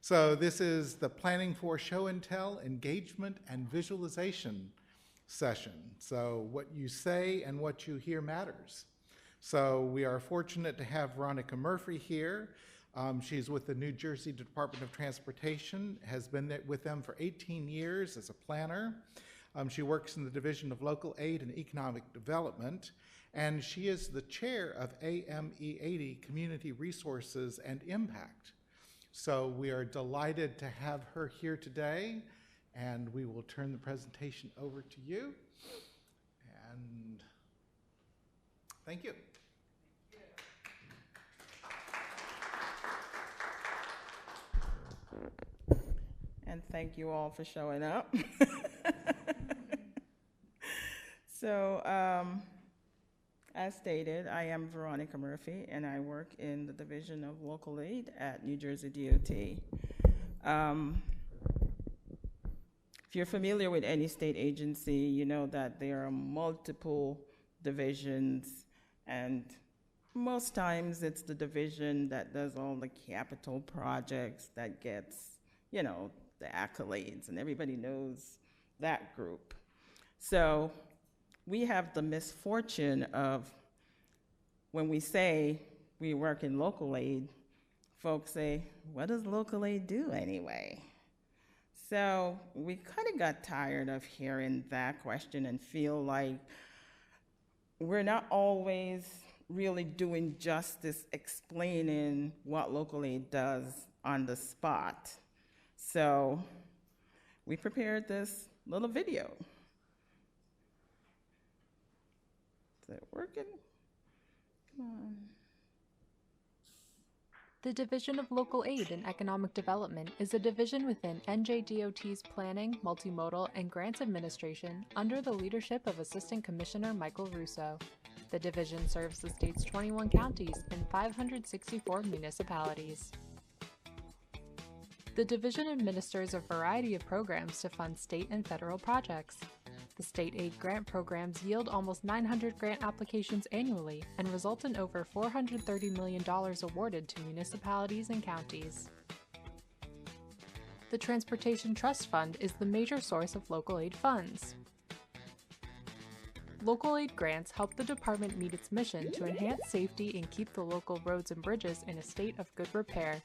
So this is the Planning for Show and Tell Engagement and Visualization session. So what you say and what you hear matters. So we are fortunate to have Veronica Murphy here. She's with the New Jersey Department of Transportation, has been with them for 18 years as a planner. She works in the Division of Local Aid and Economic Development, and she is the chair of AME80, Community Resources and Impact. So we are delighted to have her here today, and we will turn the presentation over to you. And thank you. And thank you all for showing up. So, as stated, I am Veronica Murphy, and I work in the Division of Local Aid at New Jersey DOT. If you're familiar with any state agency, you know that there are multiple divisions, and most times it's the division that does all the capital projects that gets, you know, the accolades, and everybody knows that group. So we have the misfortune of, when we say we work in local aid, folks say, what does local aid do anyway? So we kind of got tired of hearing that question and feel like we're not always really doing justice explaining what local aid does on the spot. So we prepared this little video. Is it working? Come on. The Division of Local Aid and Economic Development is a division within NJDOT's Planning, Multimodal, and Grants Administration under the leadership of Assistant Commissioner Michael Russo. The division serves the state's 21 counties and 564 municipalities. The division administers a variety of programs to fund state and federal projects. The state aid grant programs yield almost 900 grant applications annually and result in over $430 million awarded to municipalities and counties. The Transportation Trust Fund is the major source of local aid funds. Local aid grants help the department meet its mission to enhance safety and keep the local roads and bridges in a state of good repair.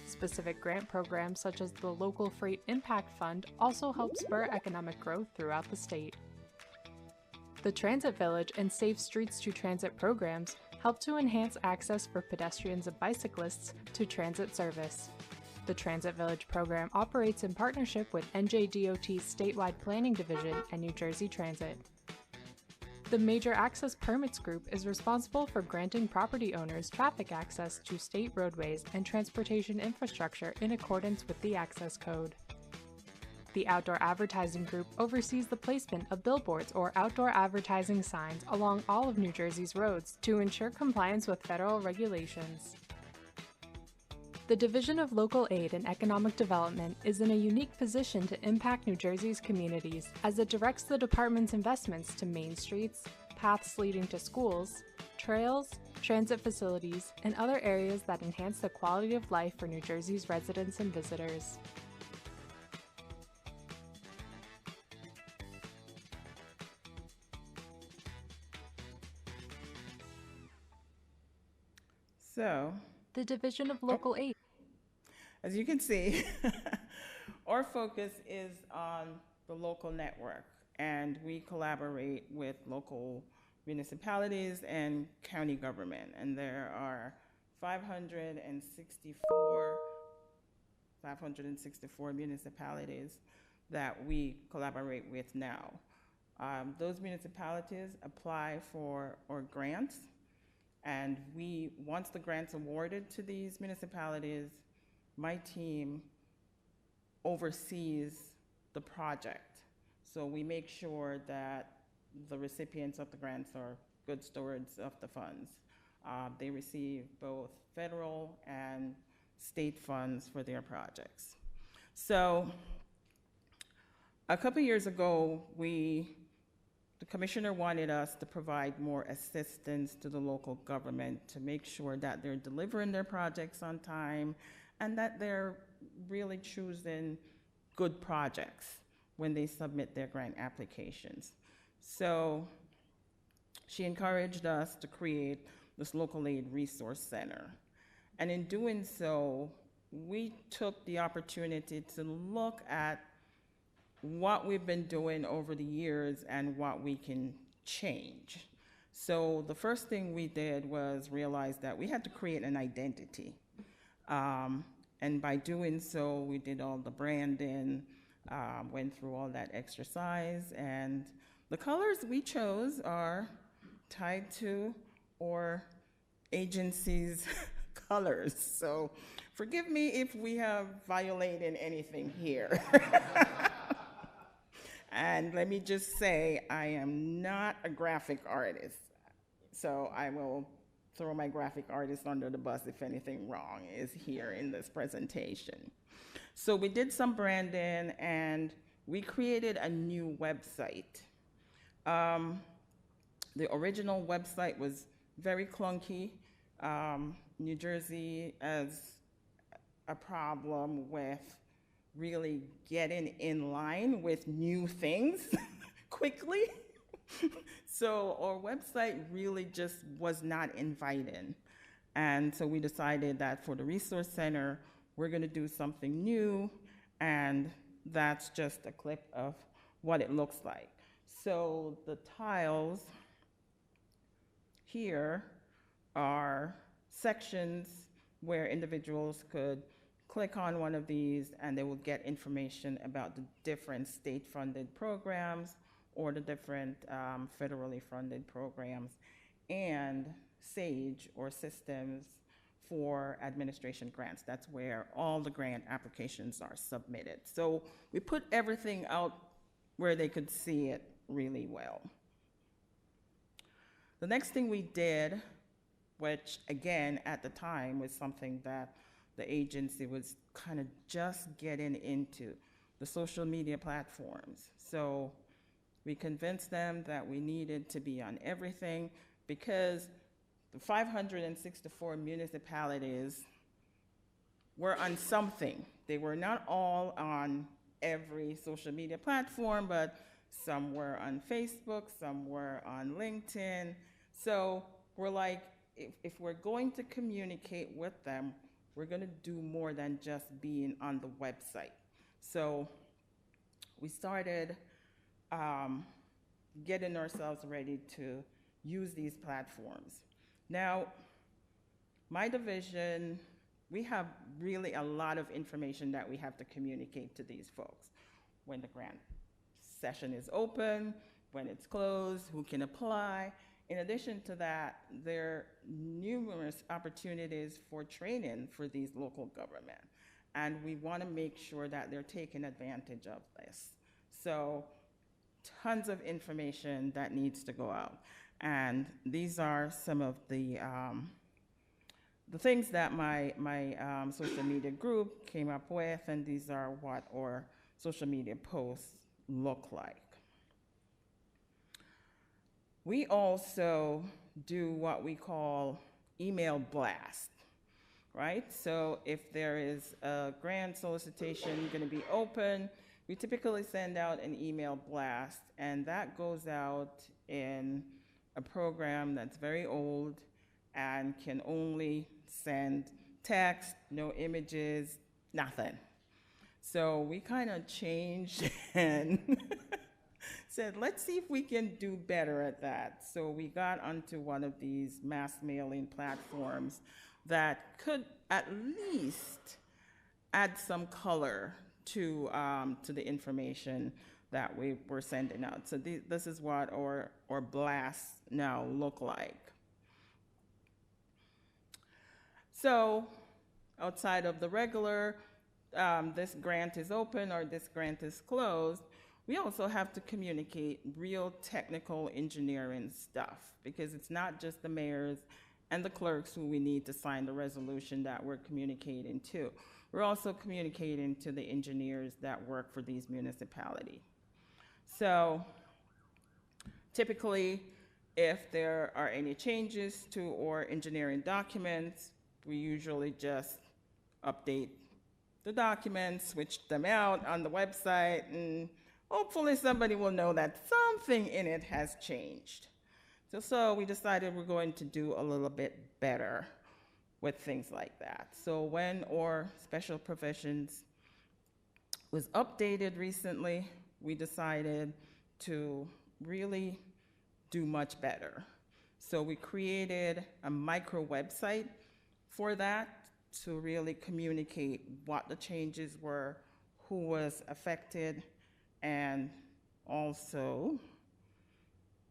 Specific grant programs such as the Local Freight Impact Fund also help spur economic growth throughout the state. The Transit Village and Safe Streets to Transit programs help to enhance access for pedestrians and bicyclists to transit service. The Transit Village program operates in partnership with NJDOT's statewide planning division and New Jersey Transit. The Major Access Permits Group is responsible for granting property owners traffic access to state roadways and transportation infrastructure in accordance with the Access Code. The Outdoor Advertising Group oversees the placement of billboards or outdoor advertising signs along all of New Jersey's roads to ensure compliance with federal regulations. The Division of Local Aid and Economic Development is in a unique position to impact New Jersey's communities as it directs the department's investments to main streets, paths leading to schools, trails, transit facilities, and other areas that enhance the quality of life for New Jersey's residents and visitors. So, the Division of Local Aid. As you can see, our focus is on the local network, and we collaborate with local municipalities and county government, and there are 564 municipalities that we collaborate with now. Those municipalities apply for our grants, and once the grant's awarded to these municipalities, my team oversees the project. So we make sure that the recipients of the grants are good stewards of the funds. They receive both federal and state funds for their projects. So a couple years ago, the commissioner wanted us to provide more assistance to the local government to make sure that they're delivering their projects on time and that they're really choosing good projects when they submit their grant applications. So she encouraged us to create this local aid resource center. And in doing so, we took the opportunity to look at what we've been doing over the years and what we can change. So the first thing we did was realize that we had to create an identity. And by doing so, we did all the branding, went through all that exercise, and the colors we chose are tied to our agency's colors. So forgive me if we have violated anything here. And let me just say, I am not a graphic artist, so I will throw my graphic artist under the bus if anything wrong is here in this presentation. So we did some branding, and we created a new website. The original website was very clunky. New Jersey has a problem with really getting in line with new things quickly. So our website really just was not inviting. And so we decided that for the Resource Center, we're gonna do something new, and that's just a clip of what it looks like. So the tiles here are sections where individuals could click on one of these and they will get information about the different state-funded programs or the different federally funded programs, and SAGE, or Systems for Administration Grants. That's where all the grant applications are submitted. So we put everything out where they could see it really well. The next thing we did, which again at the time was something that the agency was kind of just getting into, the social media platforms. So we convinced them that we needed to be on everything, because the 564 municipalities were on something. They were not all on every social media platform, but some were on Facebook, some were on LinkedIn. So we're like, if we're going to communicate with them, we're gonna do more than just being on the website. So we started getting ourselves ready to use these platforms. Now, my division, we have really a lot of information that we have to communicate to these folks. When the grant session is open, when it's closed, who can apply. In addition to that, there are numerous opportunities for training for these local government. And we want to make sure that they're taking advantage of this. So tons of information that needs to go out. And these are some of the things that my social media group came up with, and these are what our social media posts look like. We also do what we call email blast, right? So if there is a grant solicitation going to be open, we typically send out an email blast, and that goes out in a program that's very old and can only send text, no images, nothing. So we kind of changed and said, let's see if we can do better at that. So we got onto one of these mass mailing platforms that could at least add some color to the information that we were sending out. So this is what our blasts now look like. So outside of the regular, this grant is open or this grant is closed, we also have to communicate real technical engineering stuff, because it's not just the mayors and the clerks who we need to sign the resolution that we're communicating to. We're also communicating to the engineers that work for these municipalities. So typically, if there are any changes to our engineering documents, we usually just update the documents, switch them out on the website, and hopefully somebody will know that something in it has changed. So we decided we're going to do a little bit better with things like that. So when our special provisions was updated recently, we decided to really do much better. So we created a micro website for that to really communicate what the changes were, who was affected, and also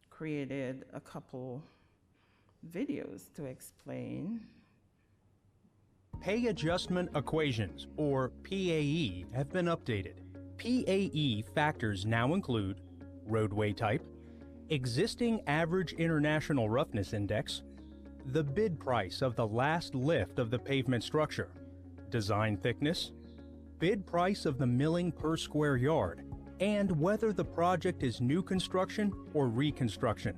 created a couple videos to explain. Pay Adjustment Equations, or PAE, have been updated. PAE factors now include roadway type, existing average international roughness index, the bid price of the last lift of the pavement structure, design thickness, bid price of the milling per square yard, and whether the project is new construction or reconstruction.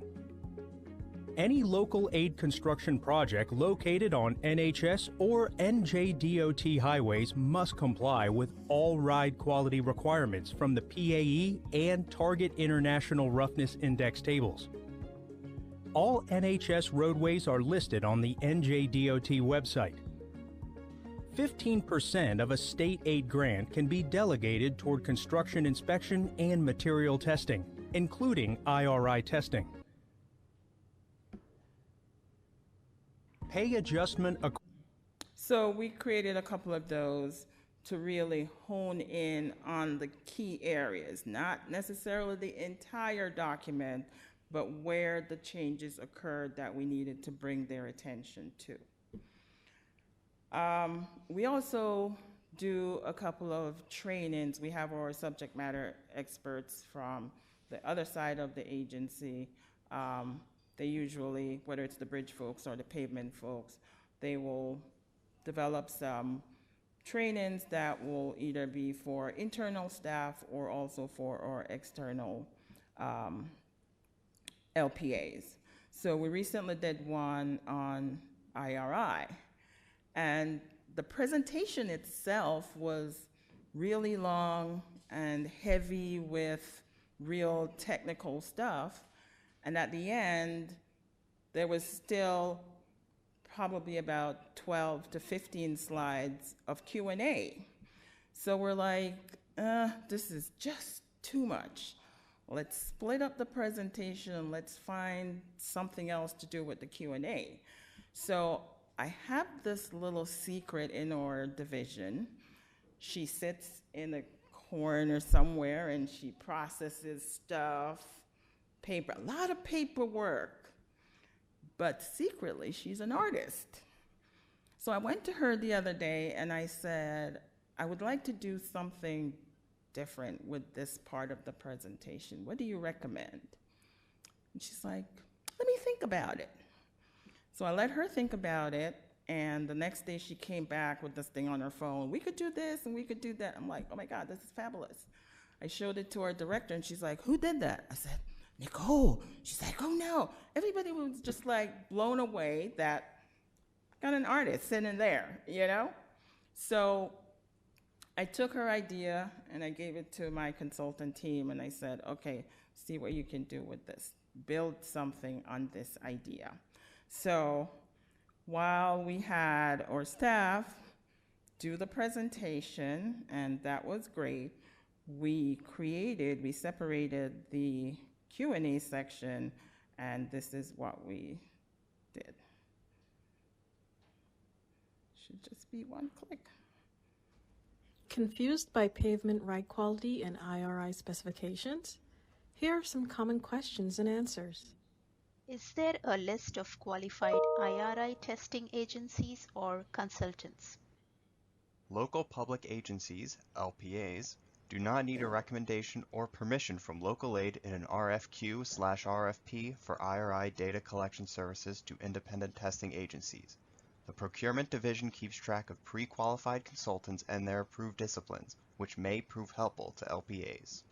Any local aid construction project located on NHS or NJDOT highways must comply with all ride quality requirements from the PAE and Target International Roughness Index tables. All NHS roadways are listed on the NJDOT website. 15% of a state aid grant can be delegated toward construction inspection and material testing, including IRI testing. Pay adjustment. So we created a couple of those to really hone in on the key areas, not necessarily the entire document, but where the changes occurred that we needed to bring their attention to. We also do a couple of trainings. We have our subject matter experts from the other side of the agency. They usually, whether it's the bridge folks or the pavement folks, they will develop some trainings that will either be for internal staff or also for our external LPAs. So we recently did one on IRI, and the presentation itself was really long and heavy with real technical stuff. And at the end, there was still probably about 12 to 15 slides of Q&A. So we're like, this is just too much. Let's split up the presentation. Let's find something else to do with the Q&A. So I have this little secret in our division. She sits in a corner somewhere and she processes stuff. Paper, a lot of paperwork, but secretly she's an artist. So I went to her the other day and I said, I would like to do something different with this part of the presentation. What do you recommend? And she's like, let me think about it. So I let her think about it, and the next day she came back with this thing on her phone. We could do this and we could do that. I'm like, oh my God, this is fabulous. I showed it to our director and she's like, who did that? I said, Nicole. She's like, oh no. Everybody was just like blown away that I got an artist sitting there, you know? So I took her idea and I gave it to my consultant team and I said, okay, see what you can do with this. Build something on this idea. So while we had our staff do the presentation, and that was great, we separated the Q&A section, and this is what we did. Should just be one click. Confused by pavement ride quality and IRI specifications? Here are some common questions and answers. Is there a list of qualified IRI testing agencies or consultants? Local public agencies, LPAs, do not need a recommendation or permission from local aid in an RFQ/RFP for IRI data collection services to independent testing agencies. The Procurement Division keeps track of pre-qualified consultants and their approved disciplines, which may prove helpful to LPAs.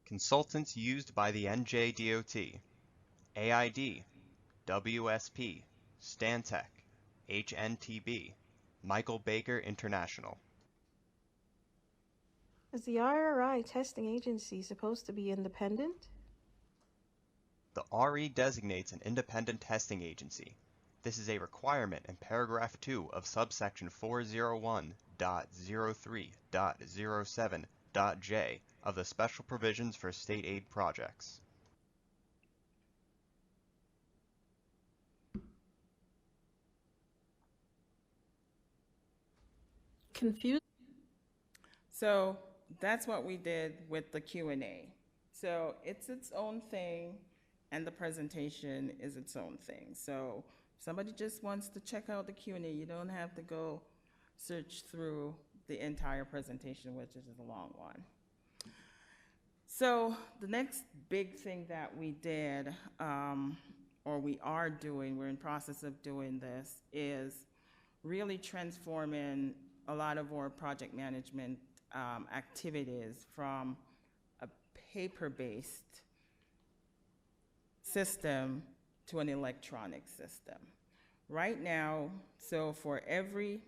Consultants used by the NJDOT: AID, WSP, Stantec, HNTB, Michael Baker International. Is the IRI testing agency supposed to be independent? The RE designates an independent testing agency. This is a requirement in paragraph 2 of subsection 401.03.07.j of the Special Provisions for State Aid Projects. Confused? So that's what we did with the Q&A. So it's its own thing, and the presentation is its own thing. So if somebody just wants to check out the Q&A, you don't have to go search through the entire presentation, which is a long one. So the next big thing that we did, or we are doing, we're in process of doing this, is really transforming a lot of our project management activities from a paper-based system to an electronic system. Right now, so for every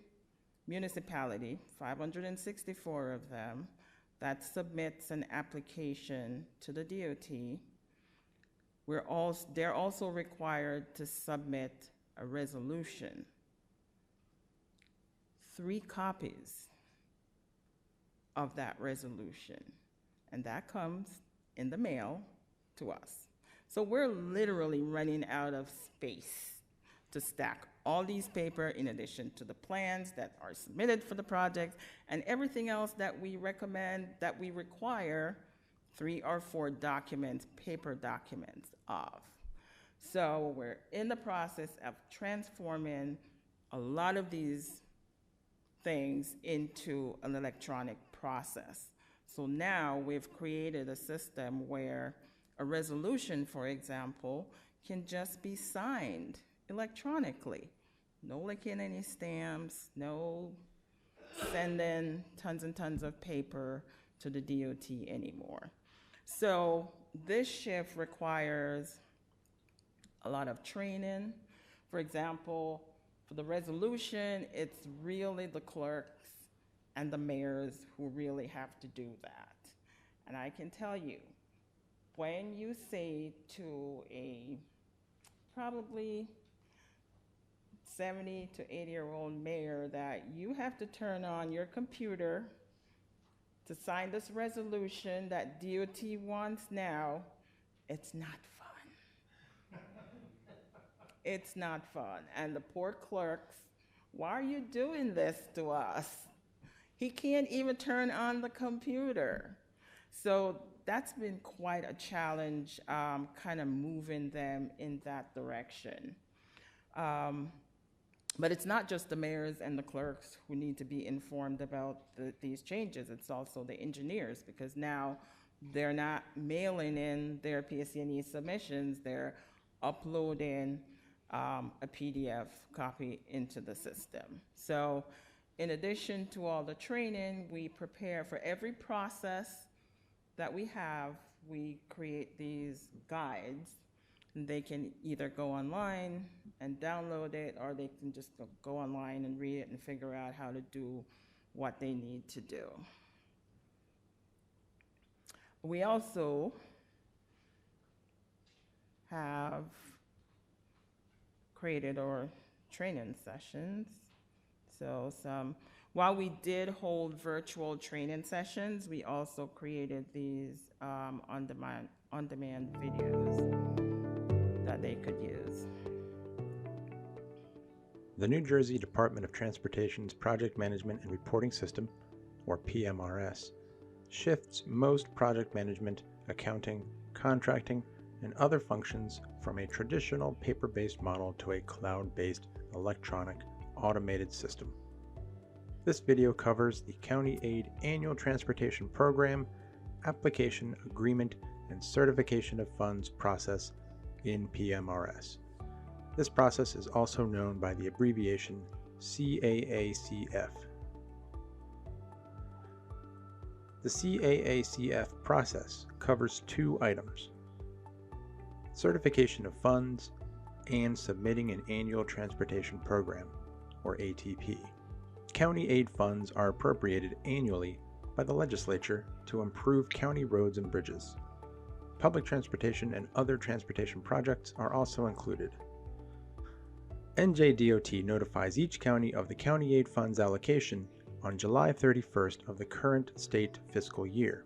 municipality, 564 of them, that submits an application to the DOT, they're also required to submit a resolution. 3 copies of that resolution, and that comes in the mail to us. So we're literally running out of space to stack all these paper in addition to the plans that are submitted for the project and everything else that we recommend, that we require 3 or 4 documents, paper documents of. So we're in the process of transforming a lot of these things into an electronic process. So now we've created a system where a resolution, for example, can just be signed electronically. No licking any stamps, no sending tons and tons of paper to the DOT anymore. So this shift requires a lot of training. For example, for the resolution, it's really the clerks and the mayors who really have to do that. And I can tell you, when you say to a probably 70 to 80-year-old mayor that you have to turn on your computer to sign this resolution that DOT wants now, it's not fun. It's not fun. And the poor clerks, why are you doing this to us? He can't even turn on the computer. So that's been quite a challenge, kind of moving them in that direction. But it's not just the mayors and the clerks who need to be informed about these changes. It's also the engineers, because now they're not mailing in their PSC&E submissions, they're uploading a PDF copy into the system. So in addition to all the training, we prepare for every process that we have. We create these guides. They can either go online and download it, or they can just go online and read it and figure out how to do what they need to do. We also have created our training sessions. So while we did hold virtual training sessions, we also created these on-demand videos that they could use. The New Jersey Department of Transportation's Project Management and Reporting System, or PMRS, shifts most project management, accounting, contracting, and other functions from a traditional paper-based model to a cloud-based electronic automated system. This video covers the County Aid Annual Transportation Program, Application, Agreement, and Certification of Funds process in PMRS. This process is also known by the abbreviation CAACF. The CAACF process covers 2 items: certification of funds and submitting an annual transportation program, or ATP. county aid funds are appropriated annually by the legislature to improve county roads and bridges. Public transportation and other transportation projects are also included. NJDOT notifies each county of the county aid funds allocation on July 31st of the current state fiscal year.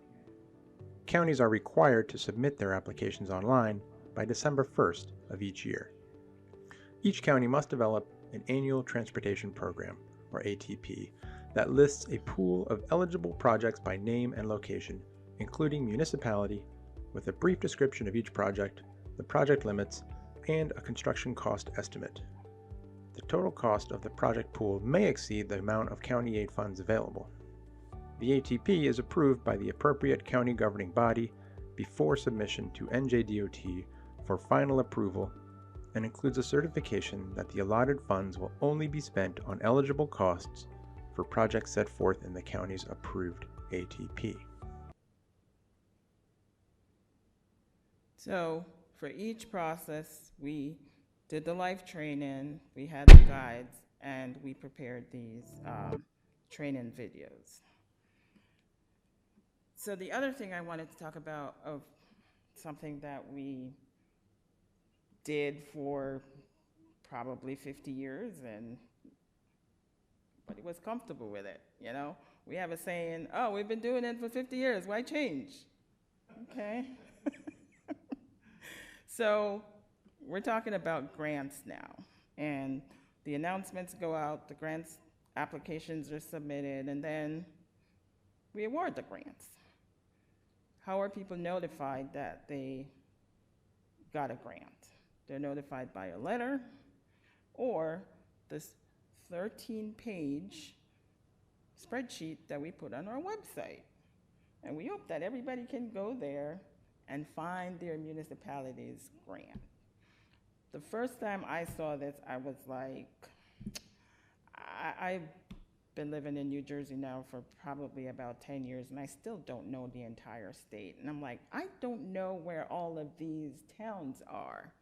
Counties are required to submit their applications online by December 1st of each year. Each county must develop an annual transportation program, or ATP, that lists a pool of eligible projects by name and location, including municipality, with a brief description of each project, the project limits, and a construction cost estimate. The total cost of the project pool may exceed the amount of county aid funds available. The ATP is approved by the appropriate county governing body before submission to NJDOT for final approval and includes a certification that the allotted funds will only be spent on eligible costs for projects set forth in the county's approved ATP. So for each process, we did the live training, we had the guides, and we prepared these training videos. So the other thing I wanted to talk about of something that we did for probably 50 years, and everybody was comfortable with it, you know? We have a saying, oh, we've been doing it for 50 years, why change? Okay. So we're talking about grants now, and the announcements go out, the grants applications are submitted, and then we award the grants. How are people notified that they got a grant? They're notified by a letter or this 13-page spreadsheet that we put on our website. And we hope that everybody can go there and find their municipality's grant. The first time I saw this, I was like, I've been living in New Jersey now for probably about 10 years, and I still don't know the entire state. And I'm like, I don't know where all of these towns are.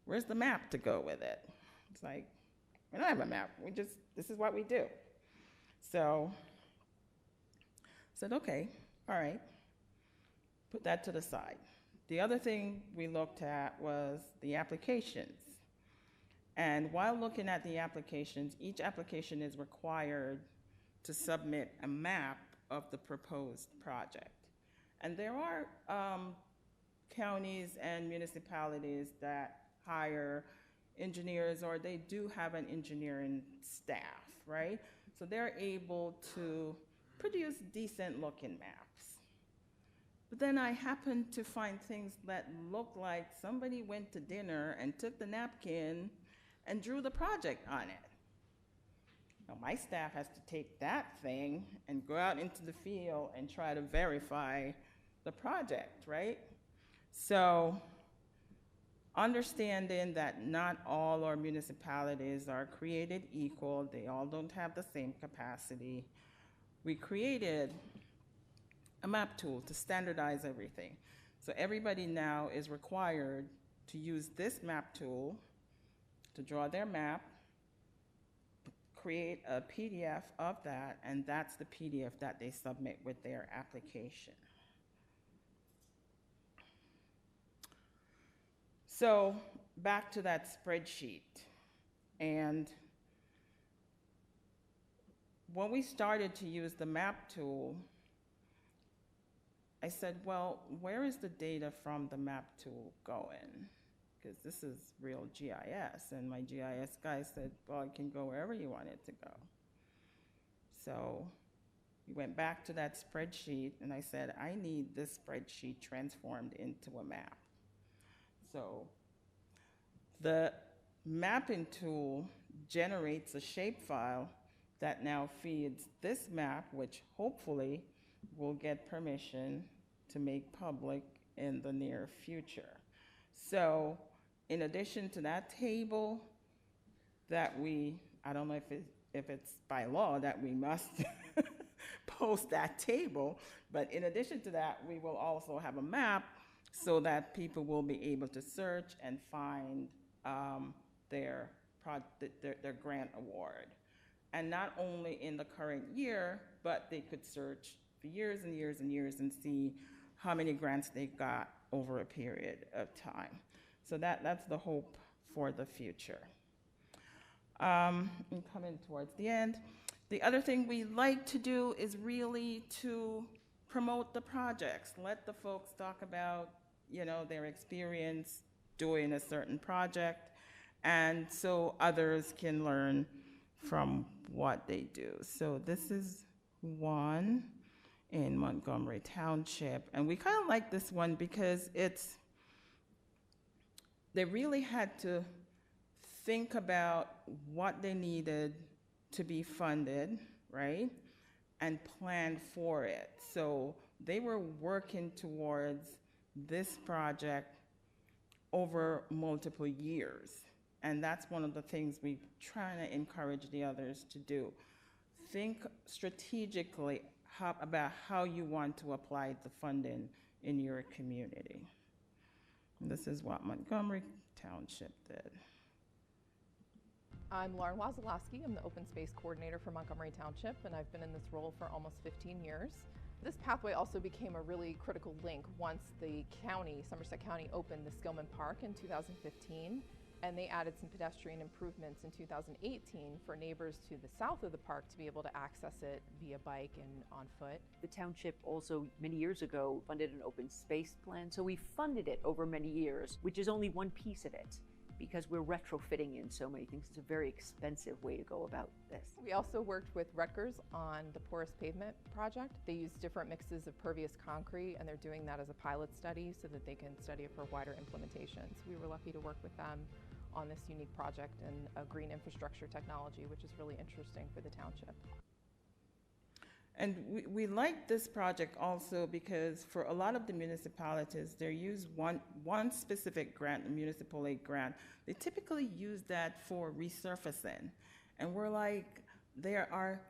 Where's the map to go with it? It's like, we don't have a map. This is what we do. So I said, okay, all right, put that to the side. The other thing we looked at was the applications. And while looking at the applications, each application is required to submit a map of the proposed project. And there are counties and municipalities that hire engineers, or they do have an engineering staff, right? So they're able to produce decent looking maps. But then I happened to find things that look like somebody went to dinner and took the napkin and drew the project on it. Now my staff has to take that thing and go out into the field and try to verify the project, right? So understanding that not all our municipalities are created equal, they all don't have the same capacity, we created a map tool to standardize everything. So everybody now is required to use this map tool to draw their map, create a PDF of that, and that's the PDF that they submit with their application. So back to that spreadsheet. And when we started to use the map tool, I said, well, where is the data from the map tool going? Because this is real GIS. And my GIS guy said, well, it can go wherever you want it to go. So we went back to that spreadsheet, and I said, I need this spreadsheet transformed into a map. So the mapping tool generates a shapefile that now feeds this map, which hopefully will get permission to make public in the near future. So in addition to that table that I don't know if it's by law that we must post that table, but in addition to that, we will also have a map so that people will be able to search and find their grant award. and not only in the current year, but they could search for years and years and years and see how many grants they got over a period of time. So that's the hope for the future. I'm coming towards the end. The other thing we like to do is really to promote the projects. Let the folks talk about, their experience doing a certain project, and so others can learn from what they do. So this is one in Montgomery Township, and we kind of like this one because they really had to think about what they needed to be funded, right? And plan for it. So they were working towards this project over multiple years. And that's one of the things we're trying to encourage the others to do. Think strategically about how you want to apply the funding in your community. And this is what Montgomery Township did. I'm Lauren Wazalowski. I'm the Open Space Coordinator for Montgomery Township, and I've been in this role for almost 15 years. This pathway also became a really critical link once the county, Somerset County, opened the Skillman Park in 2015, and they added some pedestrian improvements in 2018 for neighbors to the south of the park to be able to access it via bike and on foot. The township also, many years ago, funded an open space plan, so we funded it over many years, which is only one piece of it, because we're retrofitting in so many things. It's a very expensive way to go about this. We also worked with Rutgers on the porous pavement project. They use different mixes of pervious concrete, and they're doing that as a pilot study so that they can study it for wider implementations. We were lucky to work with them on this unique project and a green infrastructure technology, which is really interesting for the township. And we like this project also because for a lot of the municipalities, they use one specific grant, a municipal aid grant. They typically use that for resurfacing. And we're like, there are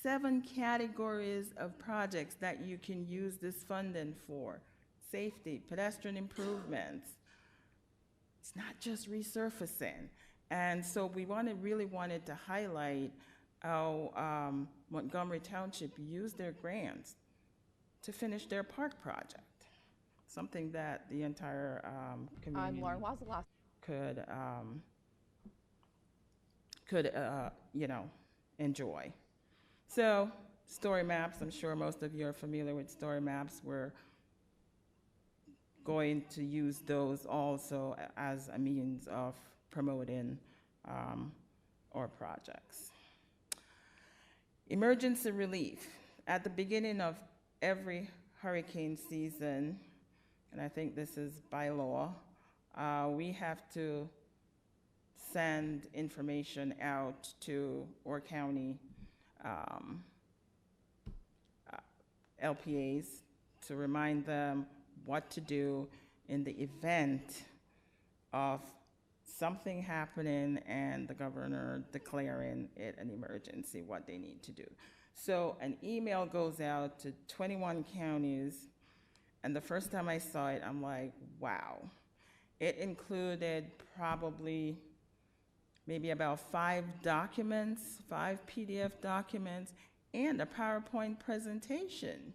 7 categories of projects that you can use this funding for. Safety, pedestrian improvements. It's not just resurfacing. And so we really wanted to highlight how Montgomery Township used their grants to finish their park project, something that the entire community I'm Lauren Wazalowski. could enjoy. So story maps, I'm sure most of you are familiar with story maps. We're going to use those also as a means of promoting our projects. Emergency relief. At the beginning of every hurricane season, and I think this is by law, we have to send information out to our county LPAs to remind them what to do in the event of something happening and the governor declaring it an emergency, what they need to do. So an email goes out to 21 counties, and the first time I saw it, I'm like, wow. It included probably maybe about 5 documents, 5 PDF documents, and a PowerPoint presentation.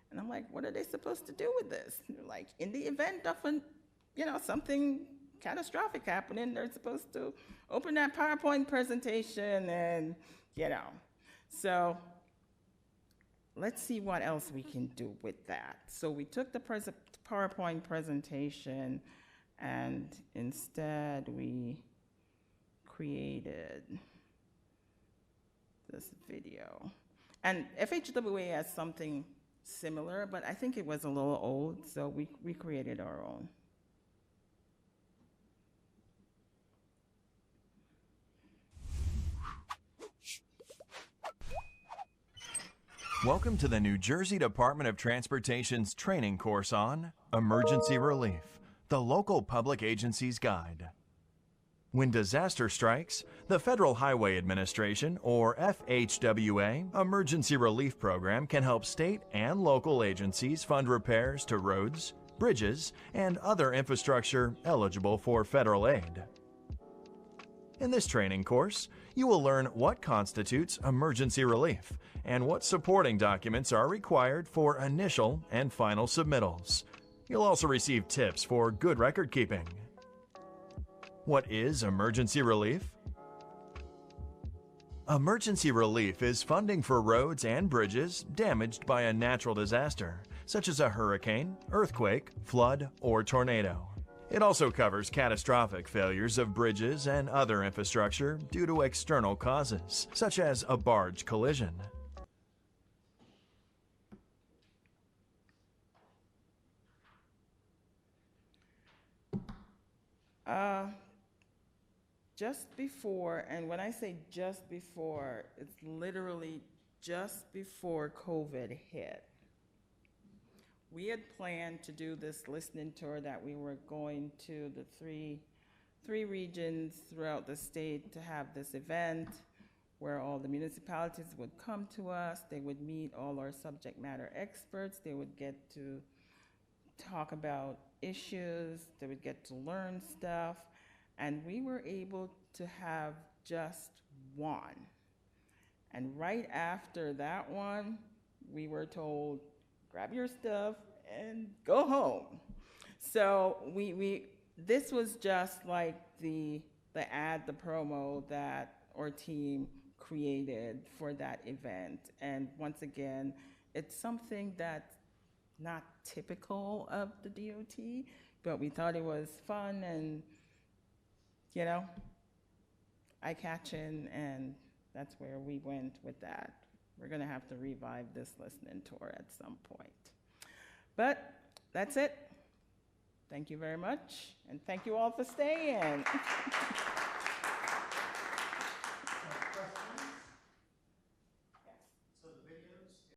And I'm like, what are they supposed to do with this? They're like, in the event of something catastrophic happening, they're supposed to open that PowerPoint presentation and, So let's see what else we can do with that. So we took the PowerPoint presentation and instead we created this video. And FHWA has something similar, but I think it was a little old, so we created our own. Welcome to the New Jersey Department of Transportation's training course on Emergency Relief, the local public agency's guide. When disaster strikes, the Federal Highway Administration, or FHWA, Emergency Relief Program can help state and local agencies fund repairs to roads, bridges, and other infrastructure eligible for federal aid. In this training course, you will learn what constitutes emergency relief and what supporting documents are required for initial and final submittals. You'll also receive tips for good record keeping. What is emergency relief? Emergency relief is funding for roads and bridges damaged by a natural disaster, such as a hurricane, earthquake, flood, or tornado. It also covers catastrophic failures of bridges and other infrastructure due to external causes, such as a barge collision. Just before, and when I say just before, it's literally just before COVID hit. We had planned to do this listening tour that we were going to the three regions throughout the state to have this event where all the municipalities would come to us. They would meet all our subject matter experts. They would get to talk about issues. They would get to learn stuff. And we were able to have just one. And right after that one, we were told, grab your stuff and go home. So this was just like the ad, the promo that our team created for that event. And once again, it's something that's not typical of the DOT, but we thought it was fun and, you know, eye-catching, and that's where we went with that. We're gonna have to revive this listening tour at some point. But that's it. Thank you very much, and thank you all for staying.